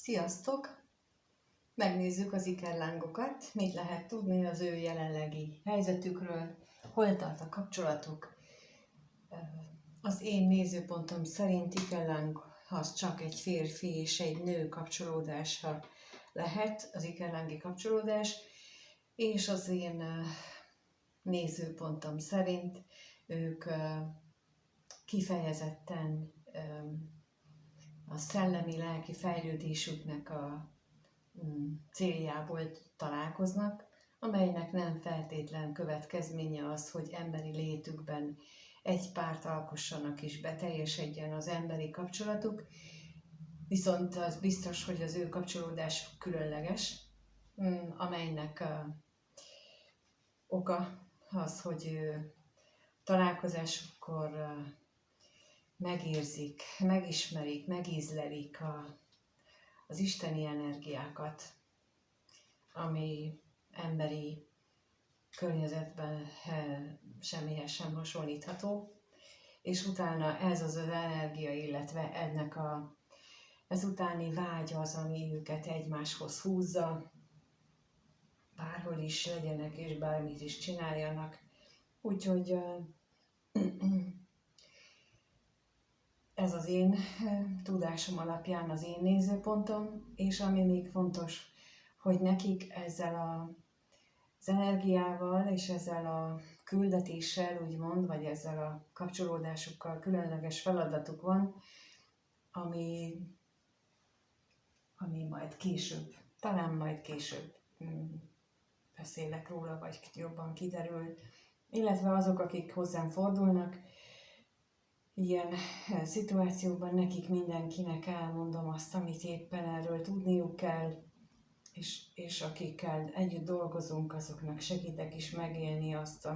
Sziasztok! Megnézzük az ikerlángokat, mit lehet tudni az ő jelenlegi helyzetükről, hol tart a kapcsolatuk. Az én nézőpontom szerint ikerláng az csak egy férfi és egy nő kapcsolódása lehet, az ikerlángi kapcsolódás, és az én nézőpontom szerint ők kifejezetten a szellemi-lelki fejlődésüknek a céljából találkoznak, amelynek nem feltétlen következménye az, hogy emberi létükben egy párt alkossanak és beteljesedjen az emberi kapcsolatuk, viszont az biztos, hogy az ő kapcsolódásuk különleges, amelynek oka az, hogy találkozásukkor megérzik, megismerik, megízlelik az isteni energiákat, ami emberi környezetben semmihez sem hasonlítható, és utána ez az energia, illetve ennek ez utáni vágy az, ami őket egymáshoz húzza, bárhol is legyenek és bármit is csináljanak. Úgyhogy ez az én tudásom alapján az én nézőpontom, és ami még fontos, hogy nekik ezzel az energiával és ezzel a küldetéssel, úgymond, vagy ezzel a kapcsolódásukkal különleges feladatuk van, ami majd később, talán majd később beszélek róla, vagy jobban kiderül, illetve azok, akik hozzám fordulnak, ilyen szituációban nekik mindenkinek elmondom azt, amit éppen erről tudniuk kell, és akikkel együtt dolgozunk, azoknak segítek is megélni azt,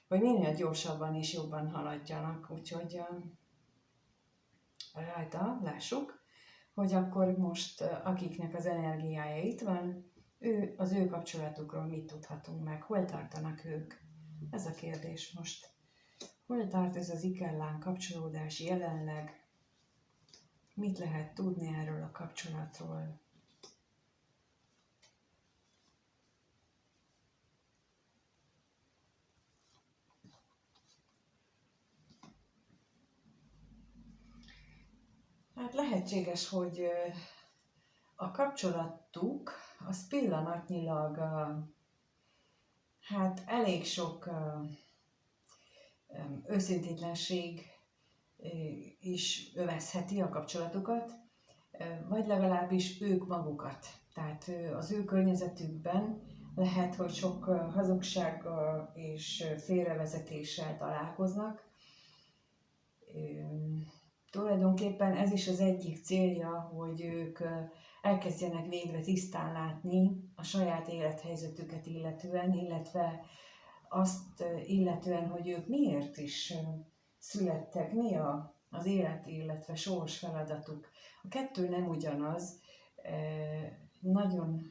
hogy minél gyorsabban és jobban haladjanak. Úgyhogy rajta lássuk, hogy akkor most akiknek az energiája itt van, az ő kapcsolatukról mit tudhatunk meg, hol tartanak ők? Ez a kérdés most. Hol tart ez az ikerláng kapcsolódás jelenleg? Mit lehet tudni erről a kapcsolatról? Hát lehetséges, hogy a kapcsolatuk az pillanatnyilag hát elég sok őszintétlenség is övezheti a kapcsolatukat, vagy legalábbis ők magukat. Tehát az ő környezetükben lehet, hogy sok hazugsággal és félrevezetéssel találkoznak. Tulajdonképpen ez is az egyik célja, hogy ők elkezdjenek végre tisztán látni a saját élethelyzetüket illetően, illetve azt illetően, hogy ők miért is születtek, mi az élet, illetve sors feladatuk. A kettő nem ugyanaz, nagyon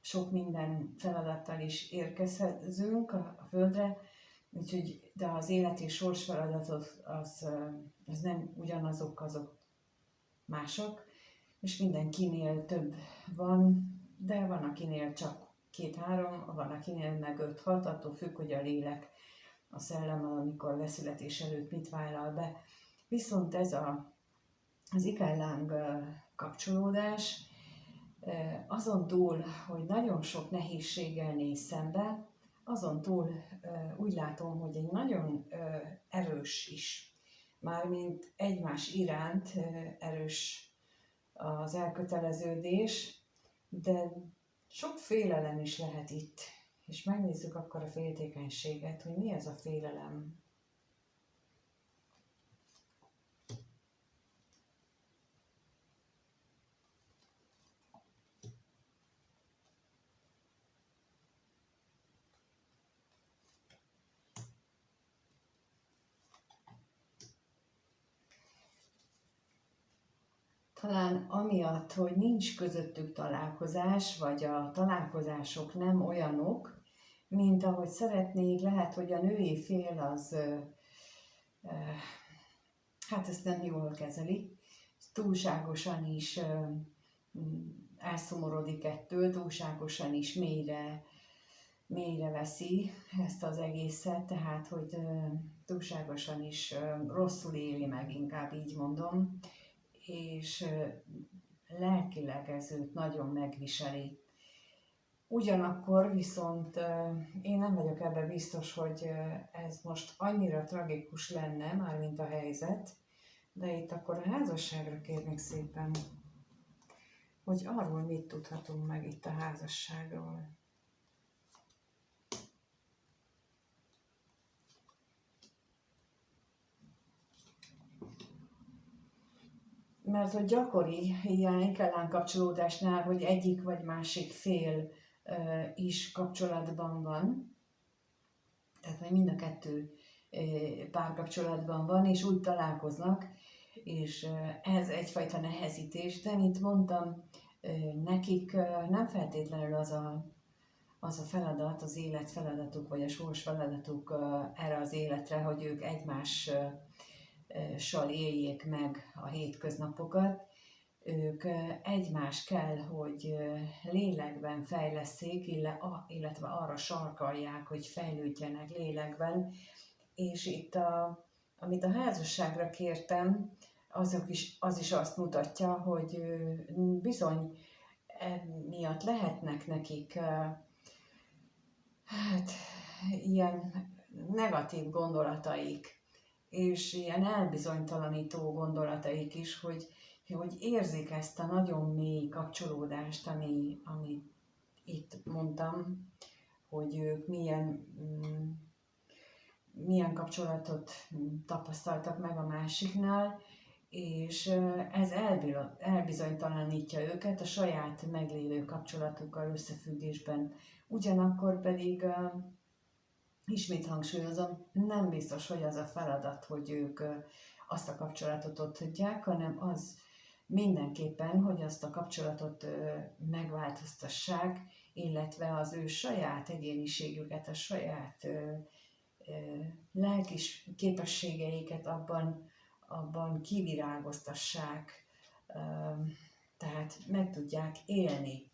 sok minden feladattal is érkezünk a Földre, úgyhogy, de az élet és sors feladatot az nem ugyanazok, azok mások, és mindenkinél több van, de van akinél csak 2-3, van akinél meg 5-6, attól függ, hogy a lélek, a szellem, amikor leszületés előtt mit vállal be. Viszont ez az ikerláng kapcsolódás, azon túl, hogy nagyon sok nehézséggel néz szembe, azon túl úgy látom, hogy egy nagyon erős is, mármint egymás iránt erős az elköteleződés, de sok félelem is lehet itt. És megnézzük akkor a féltékenységet, hogy mi ez a félelem. Talán amiatt, hogy nincs közöttük találkozás, vagy a találkozások nem olyanok, mint ahogy szeretnék, lehet, hogy a női fél az, hát ezt nem jól kezeli. túlságosan is elszomorodik ettől, túlságosan is mélyre veszi ezt az egészet, tehát hogy túlságosan is rosszul éli meg, inkább így mondom, és lelkileg ez őt nagyon megviseli. Ugyanakkor viszont én nem vagyok ebben biztos, hogy ez most annyira tragikus lenne, mármint a helyzet, de itt akkor a házasságra kérnék szépen, hogy arról mit tudhatunk meg itt a házasságról. Mert hogy gyakori ilyen kellánkapcsolódásnál, hogy egyik vagy másik fél is kapcsolatban van, tehát hogy mind a kettő párkapcsolatban van, és úgy találkoznak, és ez egyfajta nehezítés, de mint mondtam, nekik nem feltétlenül az a feladat, az élet feladatuk, vagy a sors feladatuk erre az életre, hogy ők egymással éljék meg a hétköznapokat. Ők egymást kell, hogy lélekben fejlesszék, illetve arra sarkalják, hogy fejlődjenek lélekben. És itt, amit a házasságra kértem, az is azt mutatja, hogy bizony miatt lehetnek nekik hát, ilyen negatív gondolataik, és ilyen elbizonytalanító gondolataik is, hogy érzik ezt a nagyon mély kapcsolódást, amit itt mondtam, hogy ők milyen kapcsolatot tapasztaltak meg a másiknál, és ez elbizonytalanítja őket a saját meglévő kapcsolatukkal összefüggésben. Ugyanakkor pedig, ismét hangsúlyozom, nem biztos, hogy az a feladat, hogy ők azt a kapcsolatot ott hagyják, hanem az mindenképpen, hogy azt a kapcsolatot megváltoztassák, illetve az ő saját egyéniségüket, a saját lelkis képességeiket abban kivirágoztassák, tehát meg tudják élni.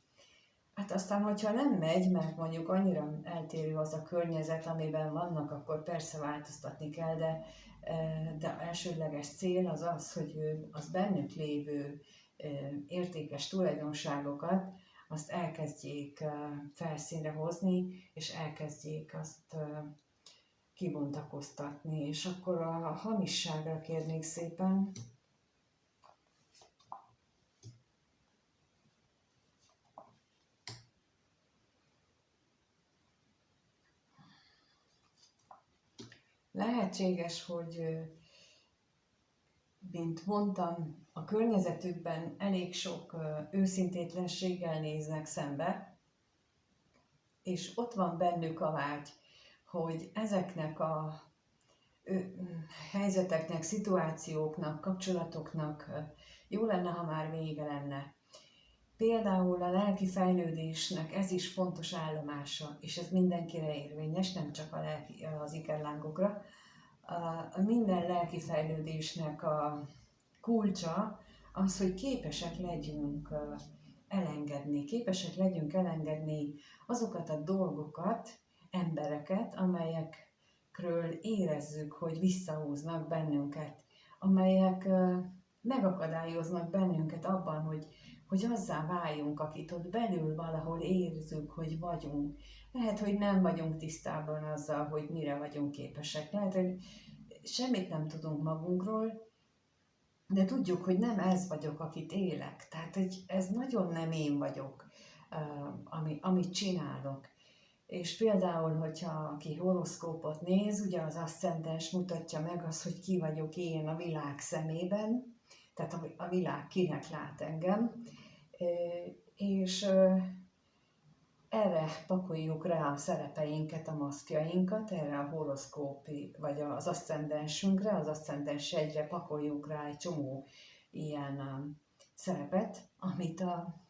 Hát aztán, hogyha nem megy, mert mondjuk annyira eltérő az a környezet, amiben vannak, akkor persze változtatni kell, de elsődleges cél az az, hogy az bennük lévő értékes tulajdonságokat, azt elkezdjék felszínre hozni, és elkezdjék azt kibontakoztatni. És akkor a hamisságra kérnék szépen. Lehetséges, hogy, mint mondtam, a környezetükben elég sok őszintétlenséggel néznek szembe, és ott van bennük a vágy, hogy ezeknek a helyzeteknek, szituációknak, kapcsolatoknak jó lenne, ha már vége lenne. Például a lelki fejlődésnek ez is fontos állomása, és ez mindenkire érvényes, nem csak az ikerlángokra. Minden lelki fejlődésnek a kulcsa az, hogy képesek legyünk elengedni azokat a dolgokat, embereket, amelyekről érezzük, hogy visszahúznak bennünket, amelyek megakadályoznak bennünket abban, hogy azzá váljunk, akit ott belül valahol érzünk, hogy vagyunk. Lehet, hogy nem vagyunk tisztában azzal, hogy mire vagyunk képesek. Lehet, hogy semmit nem tudunk magunkról, de tudjuk, hogy nem ez vagyok, akit élek. Tehát ez nagyon nem én vagyok, amit csinálok. És például, hogyha aki horoszkópot néz, ugye az aszcendens mutatja meg azt, hogy ki vagyok én a világ szemében, tehát a világ kinek lát engem, és erre pakoljuk rá a szerepeinket, a maszkjainkat, erre a horoszkópi, vagy az aszcendensünkre, az aszcendens jegyre pakoljuk rá egy csomó ilyen szerepet, amit a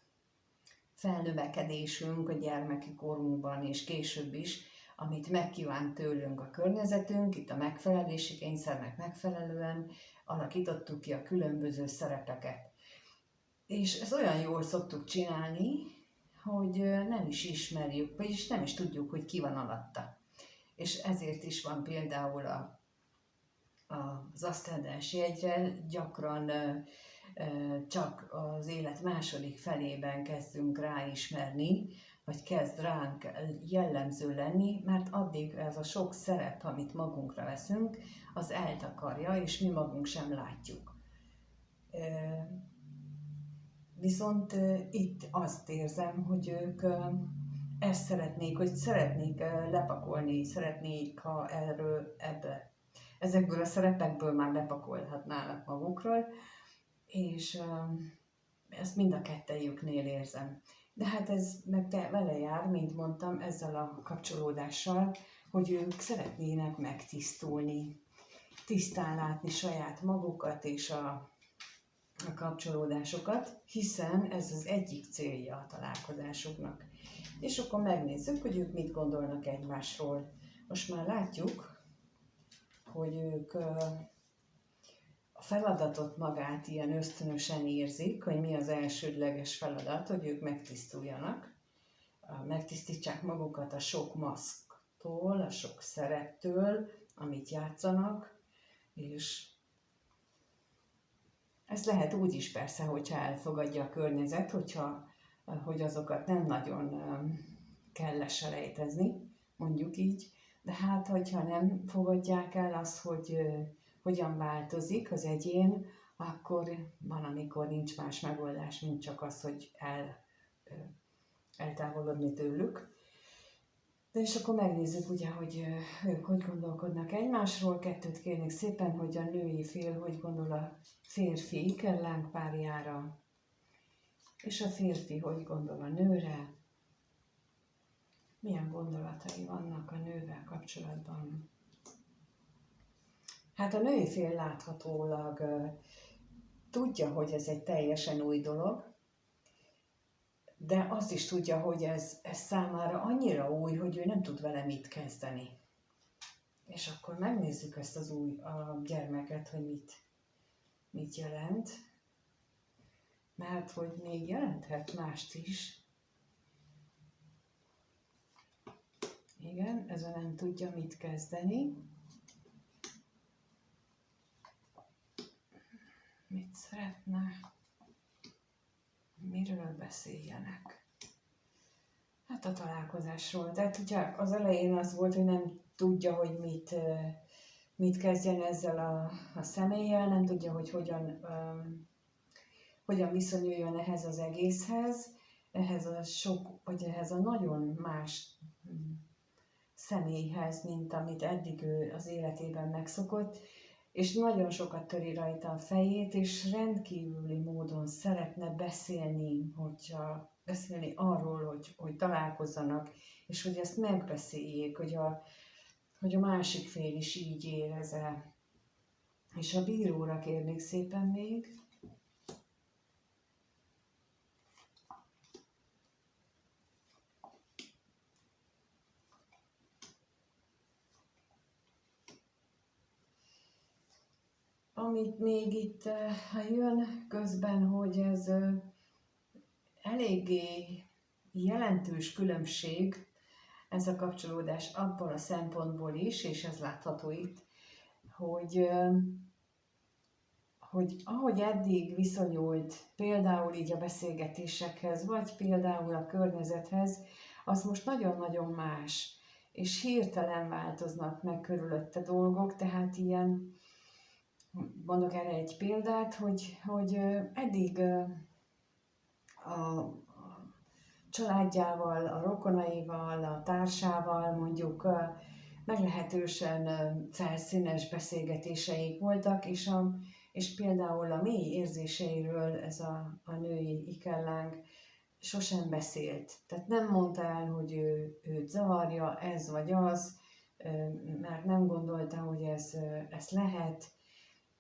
felnövekedésünk, a gyermeki korunkban és később is, amit megkívánt tőlünk a környezetünk, itt a megfelelési kényszernek megfelelően alakítottuk ki a különböző szerepeket. És ezt olyan jól szoktuk csinálni, hogy nem is ismerjük, vagyis nem is tudjuk, hogy ki van alatta. És ezért is van például az aszcendens jegyre gyakran csak az élet második felében kezdünk ráismerni, vagy kezd ránk jellemző lenni, mert addig ez a sok szerep, amit magunkra veszünk, az eltakarja, és mi magunk sem látjuk. Viszont itt azt érzem, hogy ők ezt szeretnék, hogy szeretnék lepakolni, szeretnék, ha ezekből a szerepekből már lepakolhatnának magukról, és ezt mind a kettejüknél érzem. De hát ez meg vele jár, mint mondtam, ezzel a kapcsolódással, hogy ők szeretnének megtisztulni, tisztán látni saját magukat és a kapcsolódásokat, hiszen ez az egyik célja a találkozásuknak. És akkor megnézzük, hogy ők mit gondolnak egymásról. Most már látjuk, hogy ők a feladatot magát ilyen ösztönösen érzik, hogy mi az elsődleges feladat, hogy ők megtisztuljanak, megtisztítsák magukat a sok maszktól, a sok szereptől, amit játszanak, és ez lehet úgy is persze, hogyha elfogadja a környezet, hogy azokat nem nagyon kell leselejtezni, mondjuk így, de hát, hogyha nem fogadják el azt, hogy hogyan változik az egyén, akkor van, amikor nincs más megoldás, mint csak az, hogy eltávolodni tőlük. De és akkor megnézzük ugye, hogy ők hogy gondolkodnak egymásról. Kettőt kérnék szépen, hogy a női fél hogy gondol a férfi ikerláng párjára, és a férfi hogy gondol a nőre, milyen gondolatai vannak a nővel kapcsolatban. Hát a női fél láthatólag tudja, hogy ez egy teljesen új dolog, de azt is tudja, hogy ez számára annyira új, hogy ő nem tud vele mit kezdeni. És akkor megnézzük ezt a gyermeket, hogy mit jelent. Mert hogy még jelenthet mást is. Igen, ez a nem tudja mit kezdeni. Mit szeretne? Miről beszéljenek? Hát a találkozásról. Tehát ugye az elején az volt, hogy nem tudja, hogy mit kezdjen ezzel a személlyel, nem tudja, hogy hogyan viszonyuljon ehhez az egészhez, ehhez a nagyon más személyhez, mint amit eddig ő az életében megszokott, és nagyon sokat töri rajta a fejét, és rendkívüli módon szeretne beszélni arról, hogy találkozzanak, és hogy ezt megbeszéljék, hogy a másik fél is így érez-e. És a bíróra kérnék szépen még. Amit még itt jön közben, hogy ez eléggé jelentős különbség, ez a kapcsolódás abból a szempontból is, és ez látható itt, hogy ahogy eddig viszonyult például így a beszélgetésekhez, vagy például a környezethez, az most nagyon-nagyon más, és hirtelen változnak meg körülötte dolgok, tehát ilyen, mondok erre egy példát, hogy eddig a családjával, a rokonaival, a társával mondjuk meglehetősen felszínes beszélgetéseik voltak, és például a mély érzéseiről ez a női ikerláng sosem beszélt. Tehát nem mondta el, hogy őt zavarja ez vagy az, mert nem gondolta, hogy ez lehet.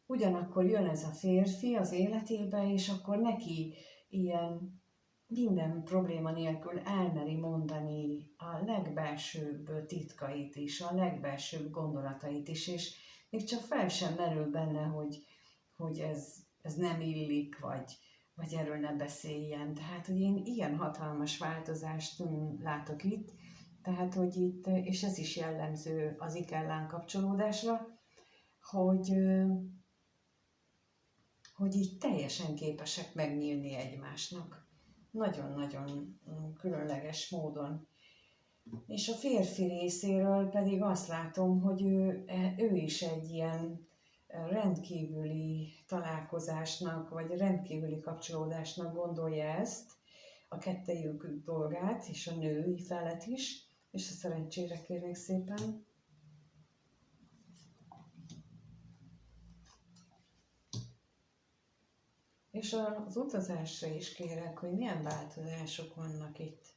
Ugyanakkor jön ez a férfi az életébe, és akkor neki ilyen minden probléma nélkül elmeri mondani a legbelsőbb titkait is, a legbelsőbb gondolatait is, és még csak fel sem merül benne, hogy ez nem illik, vagy erről ne beszéljen. Tehát, hogy én ilyen hatalmas változást látok itt, tehát, hogy itt, és ez is jellemző az ikellán kapcsolódásra, hogy, hogy így teljesen képesek megnyílni egymásnak. Nagyon-nagyon különleges módon. És a férfi részéről pedig azt látom, hogy ő is egy ilyen rendkívüli találkozásnak, vagy rendkívüli kapcsolódásnak gondolja ezt, a kettejük dolgát, és a női felet is, és a szerencsére kérnék szépen. És az utazásra is kérek, hogy milyen változások vannak itt.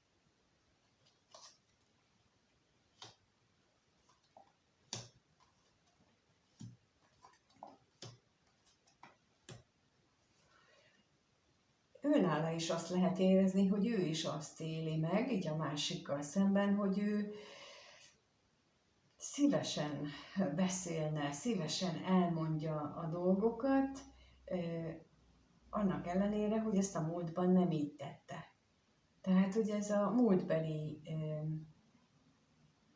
Őnála is azt lehet érezni, hogy ő is azt éli meg, így a másikkal szemben, hogy ő szívesen beszélne, szívesen elmondja a dolgokat, annak ellenére, hogy ezt a múltban nem így tette. Tehát, hogy ez a múltbeli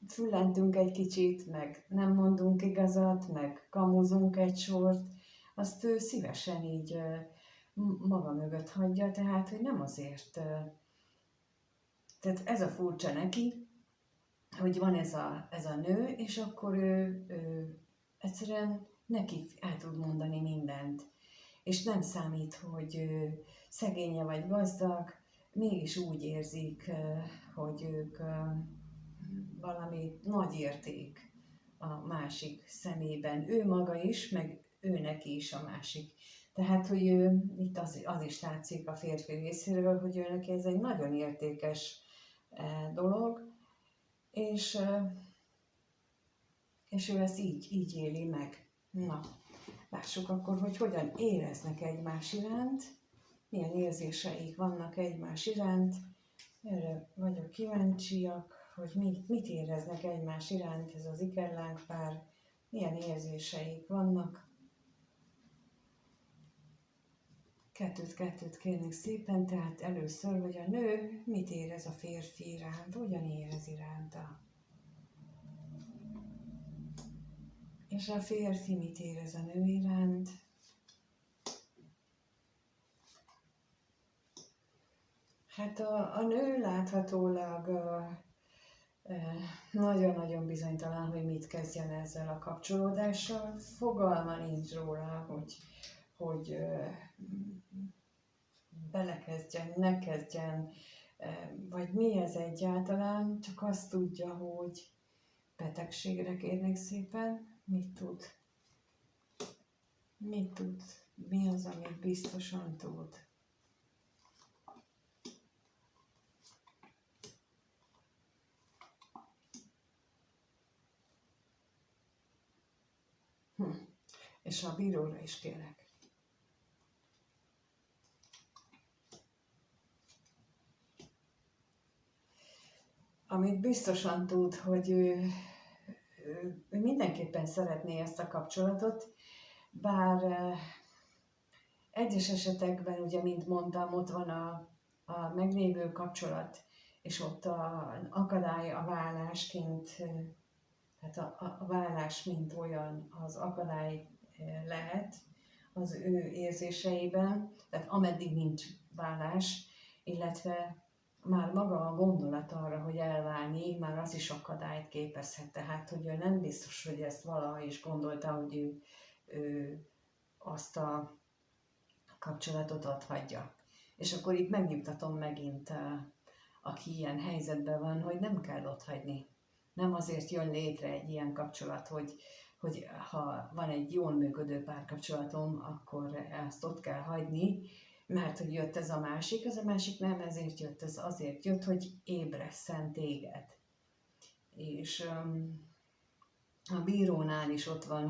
füllentünk egy kicsit, meg nem mondunk igazat, meg kamuzunk egy sort, azt ő szívesen így maga mögött hagyja, tehát, hogy nem azért, tehát ez a furcsa neki, hogy van ez a nő, és akkor ő egyszerűen neki el tud mondani mindent. És nem számít, hogy szegénye vagy gazdag, mégis úgy érzik, hogy ők valami nagy érték a másik szemében. Ő maga is, meg ő neki is a másik. Tehát, hogy itt az is látszik a férfi részéről, hogy ő neki ez egy nagyon értékes dolog, és ő ezt így éli meg. Na, lássuk akkor, hogy hogyan éreznek egymás iránt, milyen érzéseik vannak egymás iránt. Erre vagyok kíváncsiak, hogy mit éreznek egymás iránt ez az ikerláng pár, milyen érzéseik vannak. Kettőt kérnék szépen, tehát először, hogy a nő mit érez a férfi iránt, hogyan érez iránta. És a férfi mit érez a nő iránt. Hát a nő láthatólag nagyon-nagyon bizonytalan, hogy mit kezdjen ezzel a kapcsolódással. Fogalma nincs róla, hogy belekezdjen, ne kezdjen, vagy mi ez egyáltalán, csak azt tudja, hogy betegségre kérnék szépen, mit tud, mi az, amit biztosan tud. És a bíróra is kérek. Amit biztosan tud, hogy ő mindenképpen szeretné ezt a kapcsolatot, bár egyes esetekben, ugye, mint mondtam, ott van a meglévő kapcsolat, és ott a akadály a vállásként, tehát a vállás mint olyan az akadály lehet az ő érzéseiben, tehát ameddig nincs vállás, illetve már maga a gondolat arra, hogy elválni, már az is akadályt képezhet. Tehát, hogy ő nem biztos, hogy ezt valaha is gondolta, hogy ő azt a kapcsolatot otthagyja. És akkor itt megnyugtatom megint, aki ilyen helyzetben van, hogy nem kell otthagyni. Nem azért jön létre egy ilyen kapcsolat, hogy ha van egy jól működő párkapcsolatom, akkor ezt ott kell hagyni, mert hogy jött ez a másik nem ezért jött, ez azért jött, hogy ébresszen téged. És a bírónál is ott van,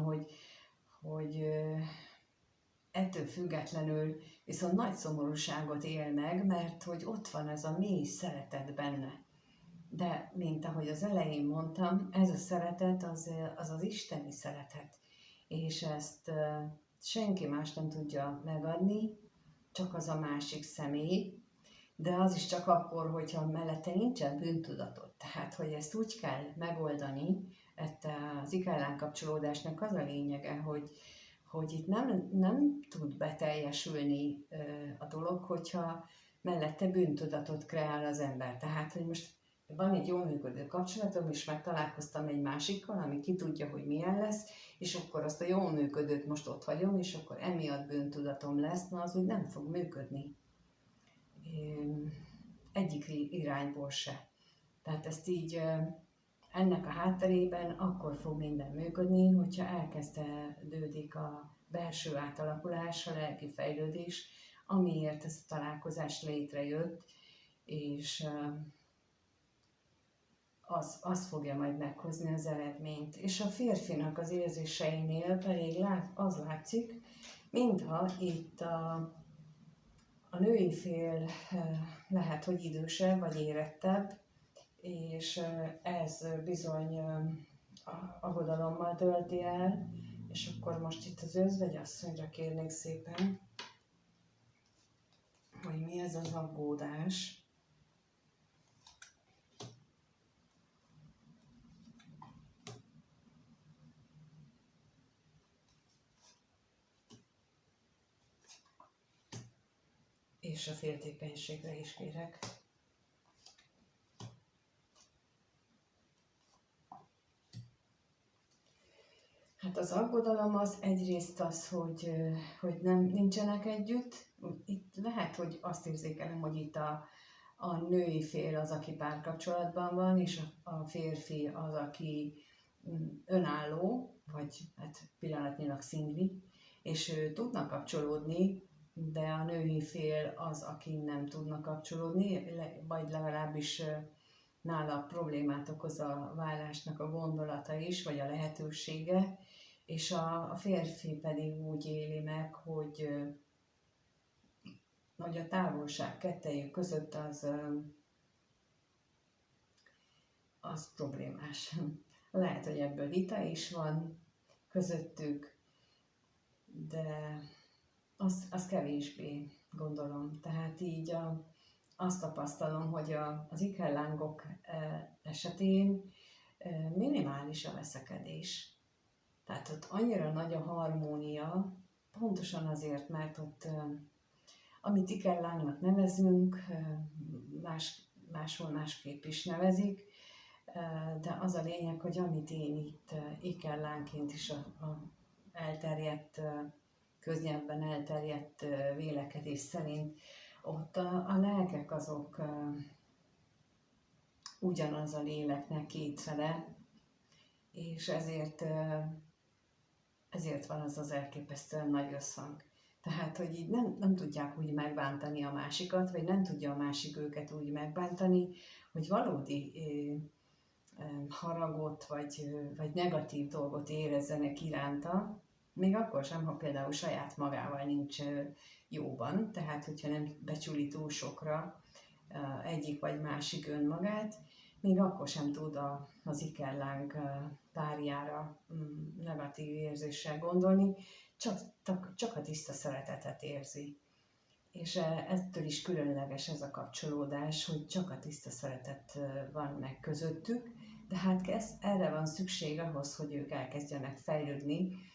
hogy ettől függetlenül viszont nagy szomorúságot él meg, mert hogy ott van ez a mély szeretet benne. De, mint ahogy az elején mondtam, ez a szeretet az isteni szeretet. És ezt senki más nem tudja megadni, csak az a másik személy, de az is csak akkor, hogyha mellette nincsen bűntudatod. Tehát, hogy ezt úgy kell megoldani, az ikellán kapcsolódásnak az a lényege, hogy itt nem tud beteljesülni a dolog, hogyha mellette bűntudatot kreál az ember. Tehát, hogy most van egy jól működő kapcsolatom, és megtalálkoztam egy másikkal, ami ki tudja, hogy milyen lesz, és akkor azt a jól működőt most ott hagyom, és akkor emiatt bűntudatom lesz, na az úgy nem fog működni. Egyik irányból se. Tehát ezt így ennek a hátterében akkor fog minden működni, hogyha elkezdődik a belső átalakulás, a lelki fejlődés, amiért ez a találkozás létrejött, és az fogja majd meghozni az eredményt. És a férfinak az érzéseinél pedig az látszik, mintha itt a női fél lehet, hogy idősebb vagy érettebb, és ez bizony aggodalommal tölti el, és akkor most itt az özvegyasszonyra kérnék szépen, hogy mi ez az aggódás. És a féltékenységre is kérek. Hát az aggodalom az egyrészt az, hogy nincsenek együtt. Itt lehet, hogy azt érzékelem, hogy itt a női fél az, aki párkapcsolatban van, és a férfi az, aki önálló, vagy hát pillanatnyilag szingli, és tudnak kapcsolódni, de a női fél az, aki nem tudna kapcsolódni, vagy legalábbis nála problémát okoz a vállásnak a gondolata is, vagy a lehetősége, és a férfi pedig úgy éli meg, hogy a távolság kettejük között az problémás. Lehet, hogy ebből vita is van közöttük, de az kevésbé gondolom. Tehát így azt tapasztalom, hogy az ikerlángok esetén minimális a veszekedés. Tehát ott annyira nagy a harmónia, pontosan azért, mert ott, amit ikerlángnak nevezünk, máshol másképp is nevezik, de az a lényeg, hogy amit én itt ikerlánként is a elterjedt, köznyelvben elterjedt vélekedés szerint, ott a lelkek azok ugyanaz a léleknek két fele, és ezért van az elképesztően nagy összhang. Tehát, hogy így nem tudják úgy megbántani a másikat, vagy nem tudja a másik őket úgy megbántani, hogy valódi haragot, vagy negatív dolgot érezzenek iránta, még akkor sem, ha például saját magával nincs jóban, tehát hogyha nem becsüli túl sokra egyik vagy másik önmagát, még akkor sem tud az ikerláng párjára negatív érzéssel gondolni, csak a tiszta szeretetet érzi. És ettől is különleges ez a kapcsolódás, hogy csak a tiszta szeretet van meg közöttük, de hát erre van szükség ahhoz, hogy ők elkezdjenek fejlődni,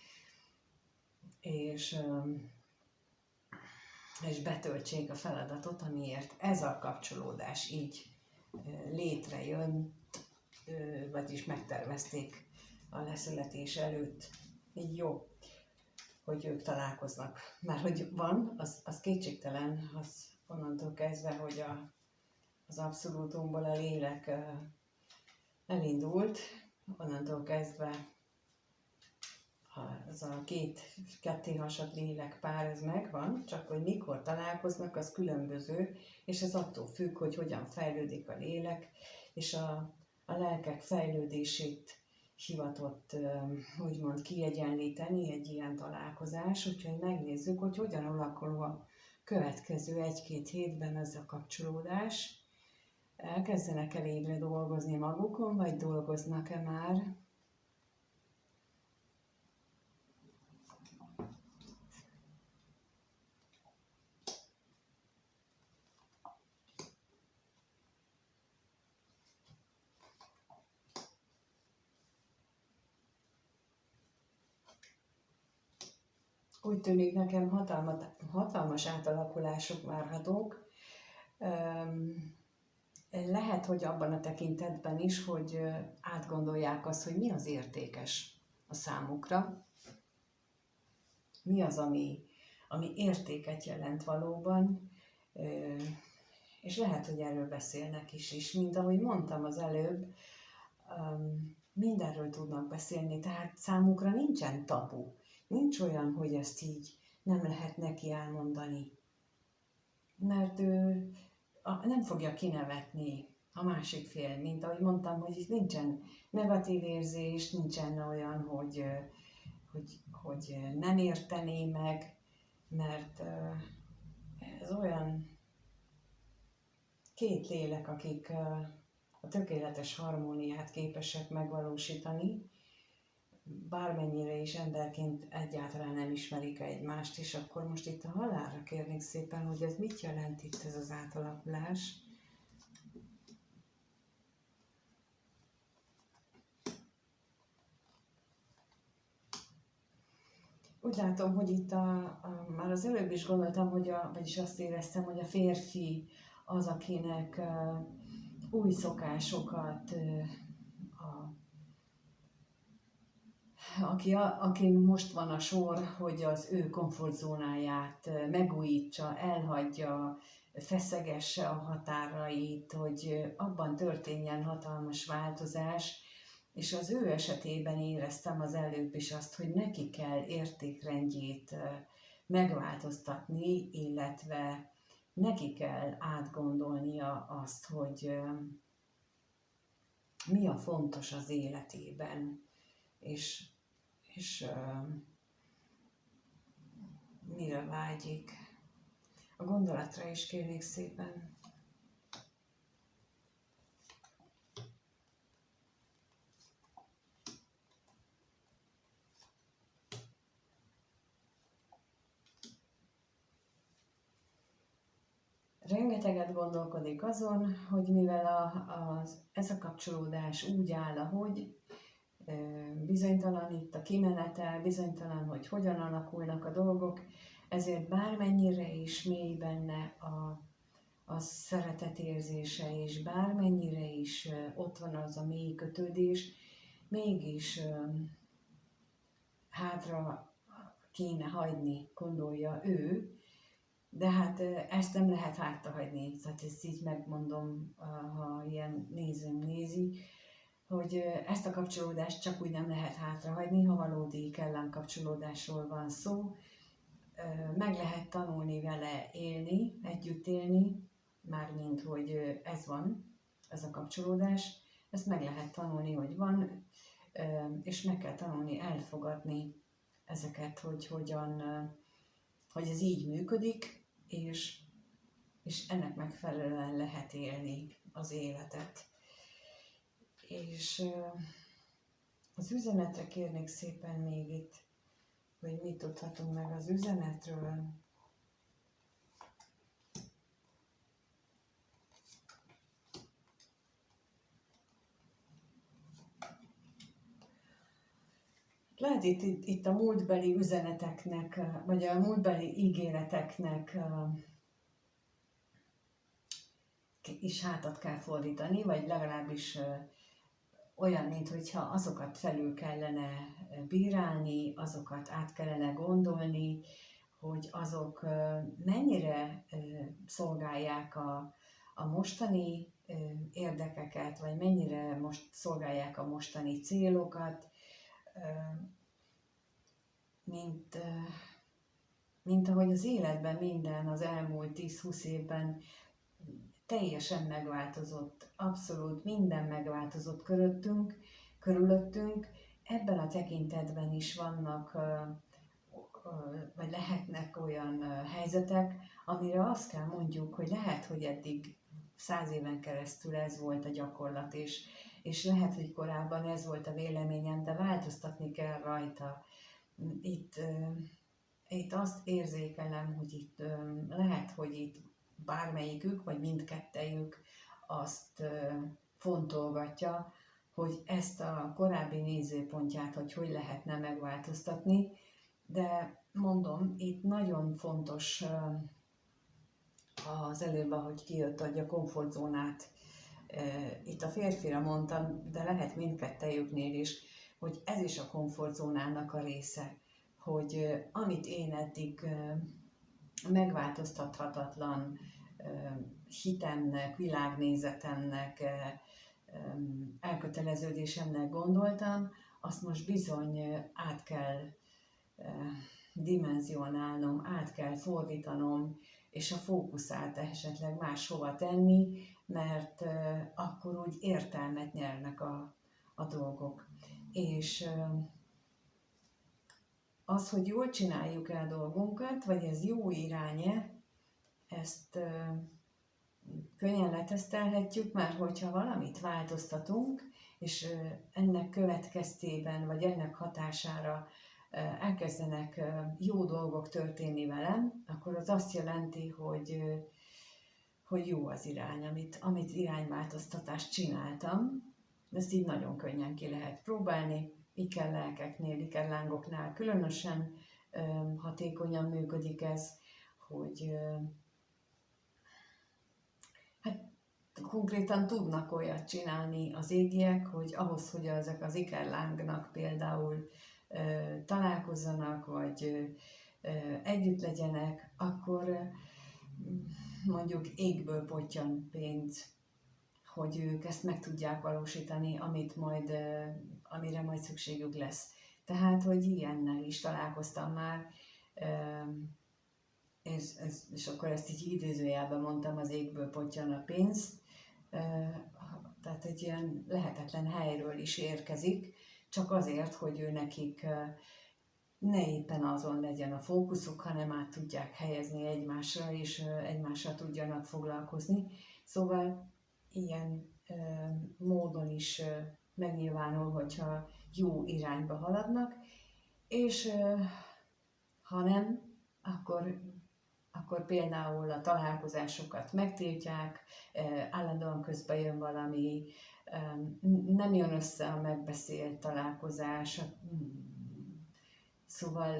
és betöltsék a feladatot, amiért ez a kapcsolódás így létrejön, vagyis megtervezték a leszületés előtt. Így jó, hogy ők találkoznak. Már hogy van, az kétségtelen, az onnantól kezdve, hogy az abszolútumból a lélek elindult, onnantól kezdve az a ketté hasadt lélek pár, ez megvan, csak hogy mikor találkoznak, az különböző, és ez attól függ, hogy hogyan fejlődik a lélek, és a lelkek fejlődését hivatott úgymond kiegyenlíteni egy ilyen találkozás, úgyhogy megnézzük, hogy hogyan alakul a következő 1-2 hétben ez a kapcsolódás. Elkezdenek elégre dolgozni magukon, vagy dolgoznak-e már? úgy tűnik nekem hatalmas átalakulások várhatók. Lehet, hogy abban a tekintetben is, hogy átgondolják azt, hogy mi az értékes a számukra, mi az, ami értéket jelent valóban, és lehet, hogy erről beszélnek is. Mint ahogy mondtam az előbb, mindenről tudnak beszélni, tehát számukra nincsen tabu. Nincs olyan, hogy ezt így nem lehet neki elmondani. Mert ő nem fogja kinevetni a másik fél, mint ahogy mondtam, hogy itt nincsen negatív érzés, nincsen olyan, hogy nem értené meg, mert ez olyan két lélek, akik a tökéletes harmóniát képesek megvalósítani, bármennyire is emberként egyáltalán nem ismerik egymást, és akkor most itt a halálra kérnék szépen, hogy ez mit jelent itt ez az átalakulás. Úgy látom, hogy itt már az előbb is gondoltam, vagyis azt éreztem, hogy a férfi az, akinek új szokásokat, aki most van a sor, hogy az ő komfortzónáját megújítsa, elhagyja, feszegesse a határait, hogy abban történjen hatalmas változás, és az ő esetében éreztem az előbb is azt, hogy neki kell értékrendjét megváltoztatni, illetve neki kell átgondolnia azt, hogy mi a fontos az életében, és mire vágyik. A gondolatra is kérnék szépen. Rengeteget gondolkodik azon, hogy mivel ez a kapcsolódás úgy áll, ahogy bizonytalan itt a kimenetel, bizonytalan, hogy hogyan alakulnak a dolgok, ezért bármennyire is mély benne a szeretet érzése, és bármennyire is ott van az a mély kötődés, mégis hátra kéne hagyni, gondolja ő, de hát ezt nem lehet hátrahagyni, tehát ezt így megmondom, ha ilyen nézőm nézi, hogy ezt a kapcsolódást csak úgy nem lehet hátrahagyni, ha valódi kellemkapcsolódásról van szó. Meg lehet tanulni vele élni, együtt élni, mármint, hogy ez van, ez a kapcsolódás, ezt meg lehet tanulni, hogy van, és meg kell tanulni elfogadni ezeket, hogy ez így működik, és ennek megfelelően lehet élni az életet. És az üzenetre kérnék szépen még itt, hogy mit tudhatunk meg az üzenetről. Lehet itt a múltbeli üzeneteknek, vagy a múltbeli ígéreteknek is hátat kell fordítani, vagy legalábbis olyan, mintha azokat felül kellene bírálni, azokat át kellene gondolni, hogy azok mennyire szolgálják a mostani érdekeket, vagy mennyire szolgálják a mostani célokat, mint ahogy az életben minden az elmúlt 10-20 évben teljesen megváltozott, abszolút minden megváltozott körülöttünk. Ebben a tekintetben is vannak, vagy lehetnek olyan helyzetek, amire azt kell mondjuk, hogy lehet, hogy eddig 100 éven keresztül ez volt a gyakorlat, és lehet, hogy korábban ez volt a véleményem, de változtatni kell rajta. Itt azt érzékelem, hogy itt lehet, hogy itt bármelyikük, vagy mindkettejük azt fontolgatja, hogy ezt a korábbi nézőpontját, hogy lehetne megváltoztatni, de mondom, itt nagyon fontos az előbb, ahogy kijött, hogy a komfortzónát, itt a férfira mondtam, de lehet mindkettejüknél is, hogy ez is a komfortzónának a része, hogy amit én eddig megváltoztathatatlan hitemnek, világnézetemnek, elköteleződésemnek gondoltam, azt most bizony át kell dimenzionálnom, át kell fordítanom, és a fókuszát esetleg máshova tenni, mert akkor úgy értelmet nyernek a dolgok. És az, hogy jól csináljuk el a dolgunkat, vagy ez jó irány-e, ezt könnyen letesztelhetjük, mert hogyha valamit változtatunk, és ennek következtében, vagy ennek hatására elkezdenek jó dolgok történni velem, akkor az azt jelenti, hogy jó az irány, amit irányváltoztatást csináltam. Ezt így nagyon könnyen ki lehet próbálni. Ikerlelkeknél, ikerlángoknál különösen hatékonyan működik ez, hogy hát konkrétan tudnak olyat csinálni az égiek, hogy ahhoz, hogy ezek az ikerlángnak például találkozzanak, vagy együtt legyenek, akkor mondjuk égből pottyan pénz, hogy ők ezt meg tudják valósítani, amire majd szükségük lesz. Tehát, hogy ilyennel is találkoztam már, és akkor ezt így idézőjelben mondtam, az égből pottyan a pénz, tehát egy ilyen lehetetlen helyről is érkezik, csak azért, hogy ő nekik ne éppen azon legyen a fókuszuk, hanem át tudják helyezni egymásra, és egymással tudjanak foglalkozni. Szóval ilyen módon is megnyilvánul, hogyha jó irányba haladnak, és ha nem, akkor például a találkozásokat megtiltják, állandóan közben jön valami, nem jön össze a megbeszélt találkozás, szóval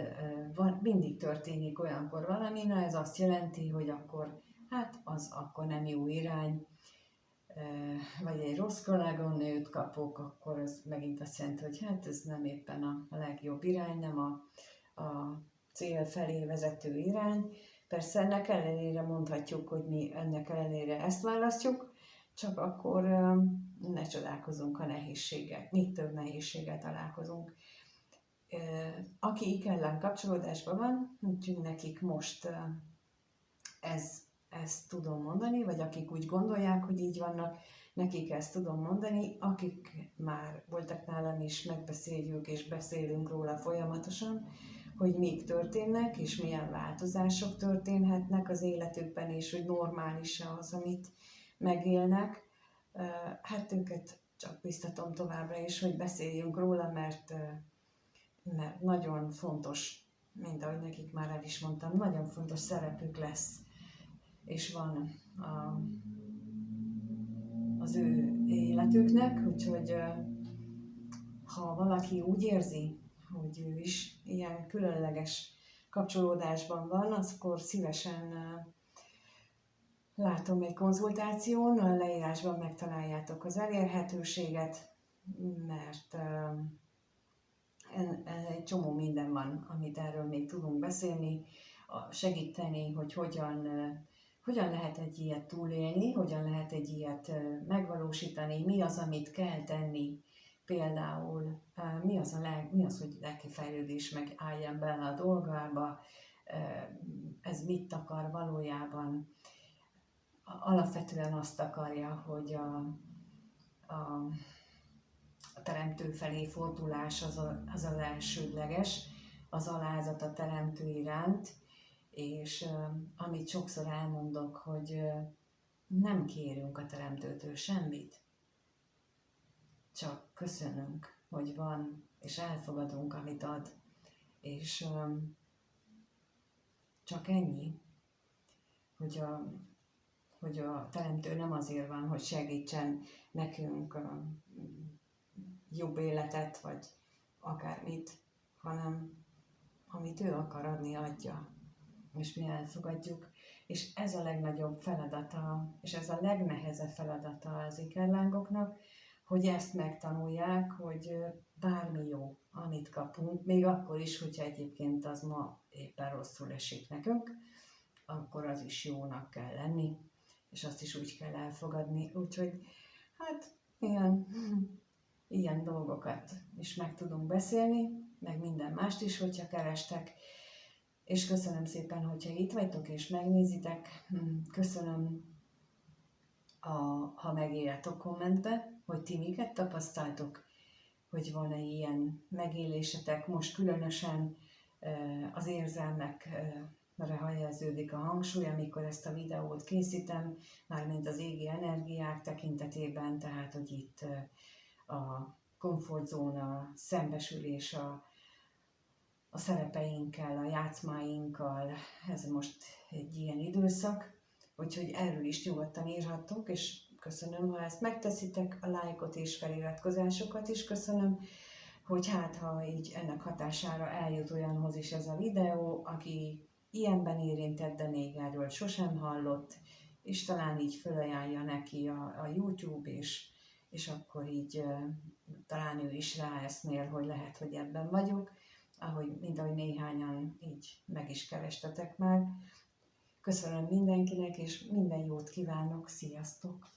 mindig történik olyankor valami, na ez azt jelenti, hogy akkor, hát az akkor nem jó irány, vagy egy rossz kolléganőt kapok, akkor az megint azt jelenti, hogy hát ez nem éppen a legjobb irány, nem a cél felé vezető irány. Persze ennek ellenére mondhatjuk, hogy mi ennek ellenére ezt választjuk, csak akkor ne csodálkozunk a nehézséggel, még több nehézséggel találkozunk. Aki ikerláng kapcsolódásban van, úgyhogy nekik most ezt tudom mondani, vagy akik úgy gondolják, hogy így vannak, nekik ezt tudom mondani, akik már voltak nálam is, megbeszéljük és beszélünk róla folyamatosan, hogy mik történnek, és milyen változások történhetnek az életükben, és hogy normális az, amit megélnek. Hát őket csak biztatom továbbra is, hogy beszéljünk róla, mert nagyon fontos, mint ahogy nekik már el is mondtam, nagyon fontos szerepük lesz, és van az ő életüknek, úgyhogy ha valaki úgy érzi, hogy ő is ilyen különleges kapcsolódásban van, akkor szívesen látom egy konzultáción, a leírásban megtaláljátok az elérhetőséget, mert egy csomó minden van, amit erről még tudunk beszélni, segíteni, hogy hogyan lehet egy ilyet túlélni, hogyan lehet egy ilyet megvalósítani, mi az, amit kell tenni, például mi az, hogy lelki fejlődés meg álljon bele a dolgába, ez mit akar valójában. Alapvetően azt akarja, hogy a teremtő felé fordulás az elsődleges, az alázat a teremtő iránt, és amit sokszor elmondok, hogy nem kérünk a teremtőtől semmit, csak köszönünk, hogy van, és elfogadunk, amit ad, és csak ennyi, hogy a teremtő nem azért van, hogy segítsen nekünk jobb életet, vagy akármit, hanem amit ő akar adni, adja, és mi elfogadjuk. És ez a legnagyobb feladata, és ez a legnehezebb feladata az ikerlángoknak, hogy ezt megtanulják, hogy bármi jó, amit kapunk, még akkor is, hogyha egyébként az ma éppen rosszul esik nekünk, akkor az is jónak kell lenni, és azt is úgy kell elfogadni. Úgyhogy hát ilyen dolgokat is meg tudunk beszélni, meg minden mást is, hogyha kerestek. És köszönöm szépen, hogyha itt vagytok és megnézitek. Köszönöm, ha megírjátok kommentbe, hogy ti miket tapasztaltok, hogy van-e ilyen megélésetek. Most különösen az érzelmekre helyeződik a hangsúly, amikor ezt a videót készítem, mármint az égi energiák tekintetében, tehát hogy itt a komfortzóna, szembesülés a szerepeinkkel, a játszmáinkkal, ez most egy ilyen időszak, úgyhogy erről is nyugodtan írhattok, és köszönöm, ha ezt megteszitek, a lájkot és feliratkozásokat is köszönöm, hogy hát, ha így ennek hatására eljut olyanhoz is ez a videó, aki ilyenben érintett, de még erről sosem hallott, és talán így felajánlja neki a YouTube, és akkor így talán ő is ráeszmél, hogy lehet, hogy ebben vagyok, mint ahogy néhányan így meg is kerestetek már. Köszönöm mindenkinek, és minden jót kívánok, sziasztok!